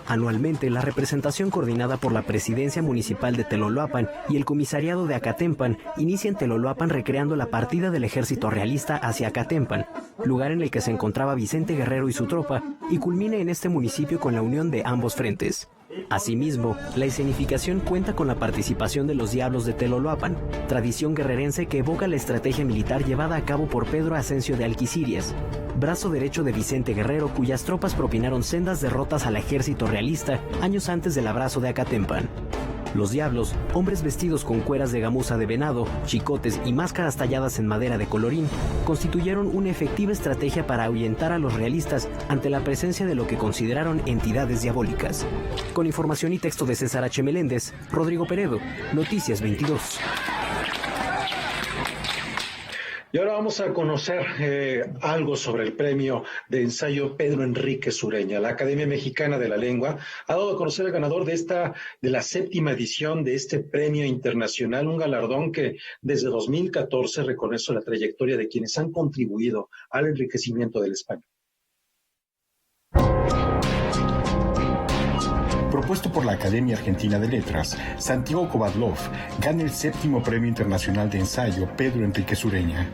Anualmente, la representación coordinada por la Presidencia Municipal de Teloloapan y el Comisariado de Acatempan inicia en Teloloapan recreando la partida del ejército realista hacia Acatempan, lugar en el que se encontraba Vicente Guerrero y su tropa, y culmina en este municipio con la unión de ambos frentes. Asimismo, la escenificación cuenta con la participación de los Diablos de Teloloapan, tradición guerrerense que evoca la estrategia militar llevada a cabo por Pedro Ascencio de Alquicirias, brazo derecho de Vicente Guerrero, cuyas tropas propinaron sendas derrotas al ejército realista años antes del abrazo de Acatempan. Los Diablos, hombres vestidos con cueras de gamuza de venado, chicotes y máscaras talladas en madera de colorín, constituyeron una efectiva estrategia para ahuyentar a los realistas ante la presencia de lo que consideraron entidades diabólicas. Con información y texto de César H. Meléndez, Rodrigo Peredo, Noticias 22. Y ahora vamos a conocer algo sobre el premio de ensayo Pedro Enríquez Ureña. La Academia Mexicana de la Lengua ha dado a conocer al ganador de la 7ª edición de este premio internacional, un galardón que desde 2014 reconoce la trayectoria de quienes han contribuido al enriquecimiento del español. Propuesto por la Academia Argentina de Letras, Santiago Kovadlov gana el 7º Premio Internacional de Ensayo Pedro Enríquez Ureña.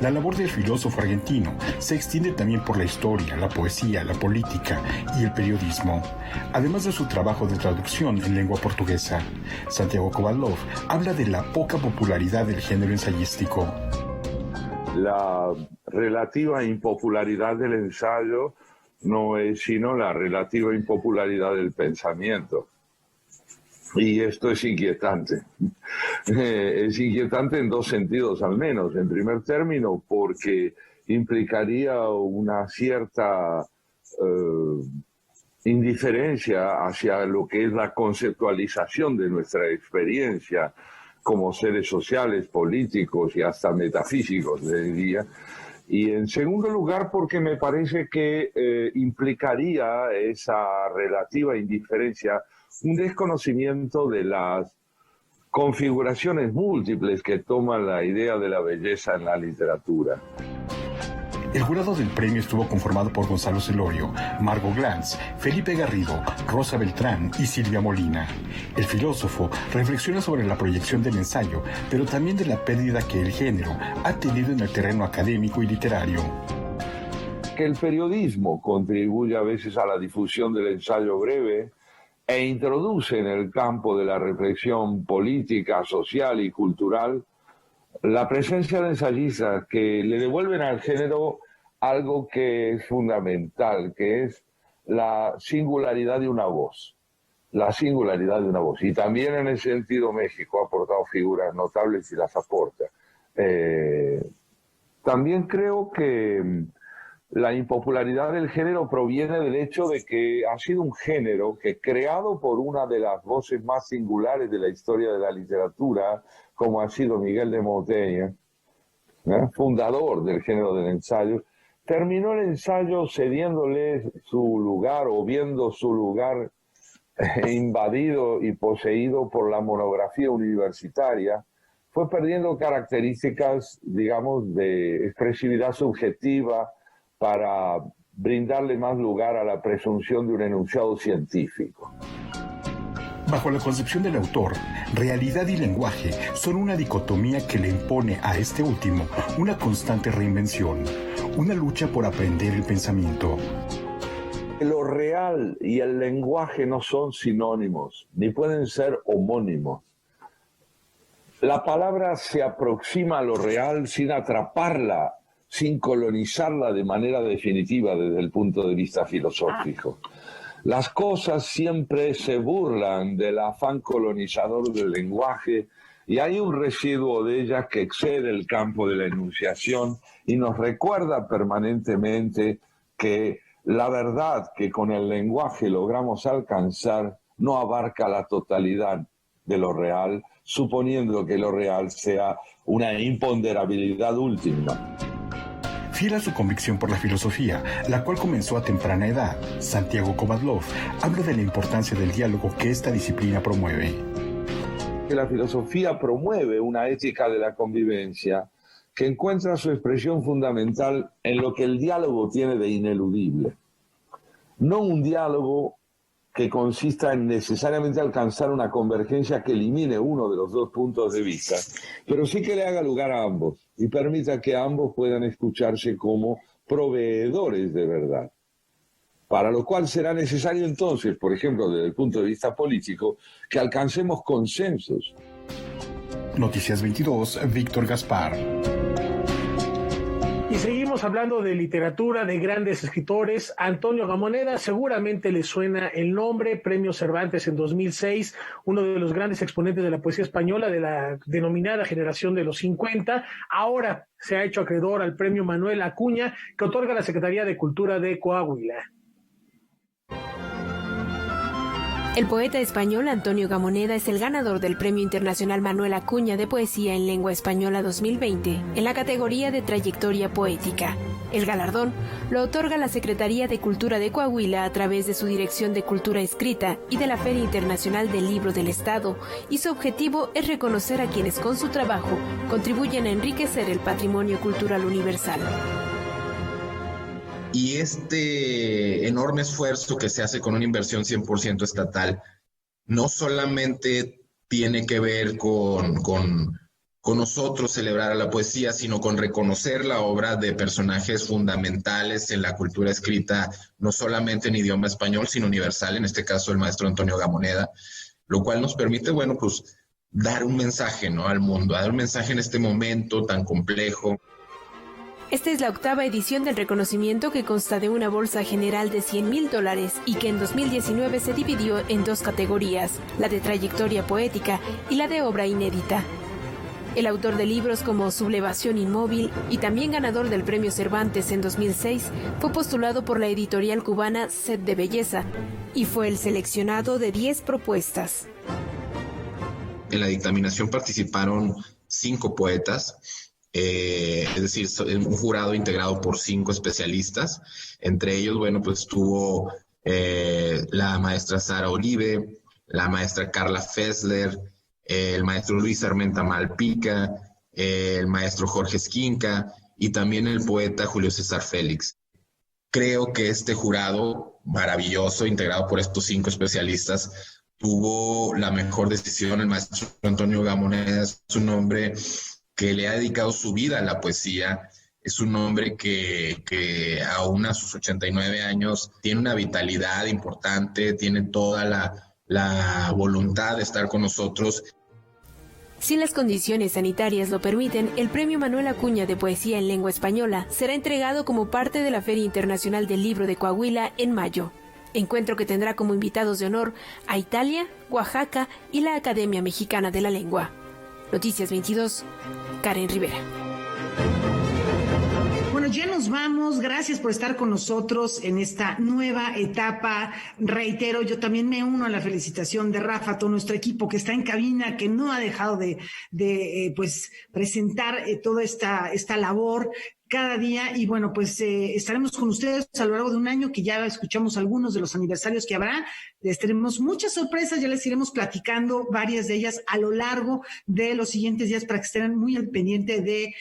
La labor del filósofo argentino se extiende también por la historia, la poesía, la política y el periodismo, además de su trabajo de traducción en lengua portuguesa. Santiago Kovadlov habla de la poca popularidad del género ensayístico. La relativa impopularidad del ensayo no es sino la relativa impopularidad del pensamiento. Y esto es inquietante. Es inquietante en dos sentidos al menos. En primer término, porque implicaría una cierta indiferencia hacia lo que es la conceptualización de nuestra experiencia como seres sociales, políticos y hasta metafísicos, diría. Y en segundo lugar, porque me parece que implicaría esa relativa indiferencia un desconocimiento de las configuraciones múltiples que toma la idea de la belleza en la literatura. El jurado del premio estuvo conformado por Gonzalo Celorio, Margot Glantz, Felipe Garrido, Rosa Beltrán y Silvia Molina. El filósofo reflexiona sobre la proyección del ensayo, pero también de la pérdida que el género ha tenido en el terreno académico y literario. Que el periodismo contribuye a veces a la difusión del ensayo breve e introduce en el campo de la reflexión política, social y cultural la presencia de ensayistas que le devuelven al género algo que es fundamental, que es la singularidad de una voz. La singularidad de una voz. Y también en ese sentido México ha aportado figuras notables y las aporta. También creo que la impopularidad del género proviene del hecho de que ha sido un género que, creado por una de las voces más singulares de la historia de la literatura, como ha sido Miguel de Montaigne, fundador del género del ensayo, terminó el ensayo cediéndole su lugar o viendo su lugar invadido y poseído por la monografía universitaria. Fue perdiendo características, digamos, de expresividad subjetiva para brindarle más lugar a la presunción de un enunciado científico. Bajo la concepción del autor, realidad y lenguaje son una dicotomía que le impone a este último una constante reinvención, una lucha por aprender el pensamiento. Lo real y el lenguaje no son sinónimos, ni pueden ser homónimos. La palabra se aproxima a lo real sin atraparla, sin colonizarla de manera definitiva desde el punto de vista filosófico. Las cosas siempre se burlan del afán colonizador del lenguaje y hay un residuo de ellas que excede el campo de la enunciación y nos recuerda permanentemente que la verdad que con el lenguaje logramos alcanzar no abarca la totalidad de lo real, suponiendo que lo real sea una imponderabilidad última. Fiel a su convicción por la filosofía, la cual comenzó a temprana edad, Santiago Kovadlov habla de la importancia del diálogo que esta disciplina promueve. La filosofía promueve una ética de la convivencia que encuentra su expresión fundamental en lo que el diálogo tiene de ineludible. No un diálogo que consista en necesariamente alcanzar una convergencia que elimine uno de los dos puntos de vista, pero sí que le haga lugar a ambos y permita que ambos puedan escucharse como proveedores de verdad. Para lo cual será necesario entonces, por ejemplo, desde el punto de vista político, que alcancemos consensos. Noticias 22, Víctor Gaspar. Y seguimos hablando de literatura, de grandes escritores. Antonio Gamoneda, seguramente le suena el nombre, Premio Cervantes en 2006, uno de los grandes exponentes de la poesía española de la denominada generación de los 50. Ahora se ha hecho acreedor al Premio Manuel Acuña, que otorga la Secretaría de Cultura de Coahuila. El poeta español Antonio Gamoneda es el ganador del Premio Internacional Manuel Acuña de Poesía en Lengua Española 2020 en la categoría de trayectoria poética. El galardón lo otorga la Secretaría de Cultura de Coahuila a través de su Dirección de Cultura Escrita y de la Feria Internacional del Libro del Estado, y su objetivo es reconocer a quienes con su trabajo contribuyen a enriquecer el patrimonio cultural universal. Y este enorme esfuerzo que se hace con una inversión 100% estatal no solamente tiene que ver con nosotros celebrar a la poesía, sino con reconocer la obra de personajes fundamentales en la cultura escrita, no solamente en idioma español, sino universal, en este caso el maestro Antonio Gamoneda, lo cual nos permite, bueno, pues dar un mensaje, ¿no?, al mundo, dar un mensaje en este momento tan complejo. Esta es la 8ª edición del reconocimiento, que consta de una bolsa general de $100,000 y que en 2019 se dividió en 2 categorías, la de trayectoria poética y la de obra inédita. El autor de libros como Sublevación Inmóvil y también ganador del Premio Cervantes en 2006 fue postulado por la editorial cubana Set de Belleza y fue el seleccionado de 10 propuestas. En la dictaminación participaron 5 poetas, es decir, un jurado integrado por 5 especialistas. Entre ellos, pues estuvo la maestra Sara Olive, la maestra Carla Fessler, el maestro Luis Armenta Malpica, el maestro Jorge Esquinca y también el poeta Julio César Félix. Creo que este jurado maravilloso, integrado por estos 5 especialistas, tuvo la mejor decisión. El maestro Antonio Gamoneda es un hombre que le ha dedicado su vida a la poesía. Es un hombre que aún a sus 89 años tiene una vitalidad importante, tiene toda la voluntad de estar con nosotros. Si las condiciones sanitarias lo permiten, el Premio Manuel Acuña de Poesía en Lengua Española será entregado como parte de la Feria Internacional del Libro de Coahuila en mayo. Encuentro que tendrá como invitados de honor a Italia, Oaxaca y la Academia Mexicana de la Lengua. Noticias 22, Karen Rivera. Bueno, ya nos vamos. Gracias por estar con nosotros en esta nueva etapa. Reitero, yo también me uno a la felicitación de Rafa, todo nuestro equipo que está en cabina, que no ha dejado de presentar toda esta labor cada día. Y bueno, pues estaremos con ustedes a lo largo de un año, que ya escuchamos algunos de los aniversarios que habrá. Les tenemos muchas sorpresas, ya les iremos platicando varias de ellas a lo largo de los siguientes días para que estén muy al pendiente de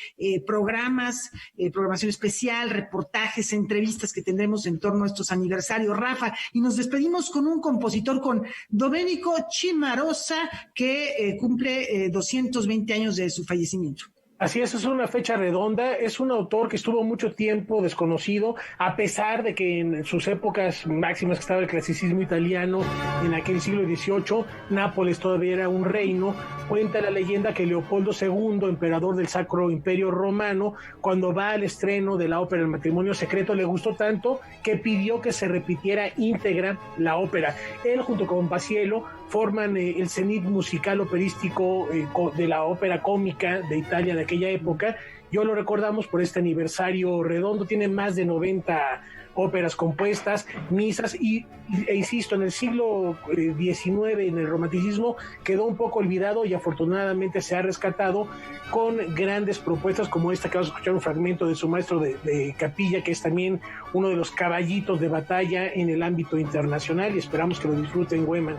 programación especial, reportajes, entrevistas que tendremos en torno a estos aniversarios, Rafa. Y nos despedimos con un compositor, con Domenico Cimarosa, que cumple 220 años de su fallecimiento. Así es una fecha redonda. Es un autor que estuvo mucho tiempo desconocido, a pesar de que en sus épocas máximas, que estaba el clasicismo italiano, en aquel siglo XVIII, Nápoles todavía era un reino. Cuenta la leyenda que Leopoldo II, emperador del Sacro Imperio Romano, cuando va al estreno de la ópera El matrimonio secreto, le gustó tanto que pidió que se repitiera íntegra la ópera. Él, junto con Paciello, forman el cenit musical operístico de la ópera cómica de Italia de aquella época. Yo lo recordamos por este aniversario redondo. Tiene más de 90 óperas compuestas, misas, e insisto, en el siglo XIX, en el romanticismo, quedó un poco olvidado y afortunadamente se ha rescatado con grandes propuestas como esta que vamos a escuchar un fragmento de su maestro de capilla, que es también uno de los caballitos de batalla en el ámbito internacional, y esperamos que lo disfruten, Güeman.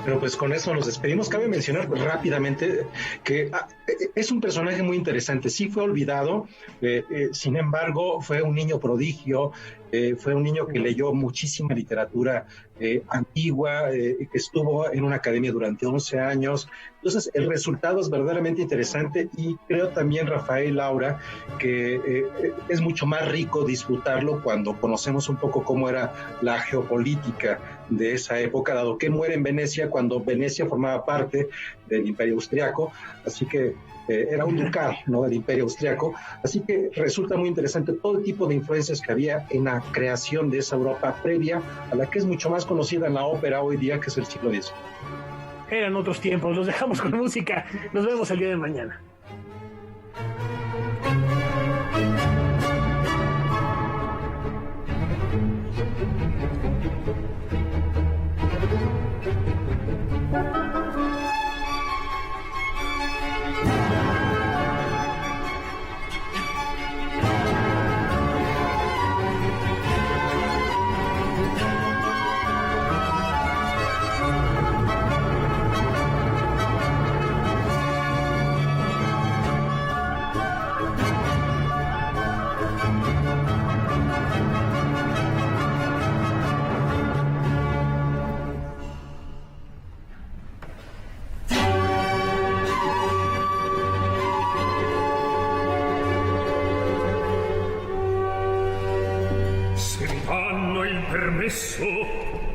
Pero pues con eso nos despedimos. Cabe mencionar rápidamente que es un personaje muy interesante. Sí fue olvidado, sin embargo fue un niño prodigio, fue un niño que leyó muchísima literatura antigua, que estuvo en una academia durante 11 años. Entonces el resultado es verdaderamente interesante, y creo también, Rafael, Laura, que es mucho más rico disfrutarlo cuando conocemos un poco cómo era la geopolítica de esa época, dado que muere en Venecia, cuando Venecia formaba parte del Imperio Austriaco, así que era un ducado, ¿no?, del Imperio Austriaco. Así que resulta muy interesante todo el tipo de influencias que había en la creación de esa Europa previa a la que es mucho más conocida en la ópera hoy día, que es el siglo XIX. Eran otros tiempos. Los dejamos con música. Nos vemos el día de mañana. Se mi danno il permesso,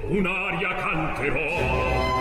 un'aria canterò.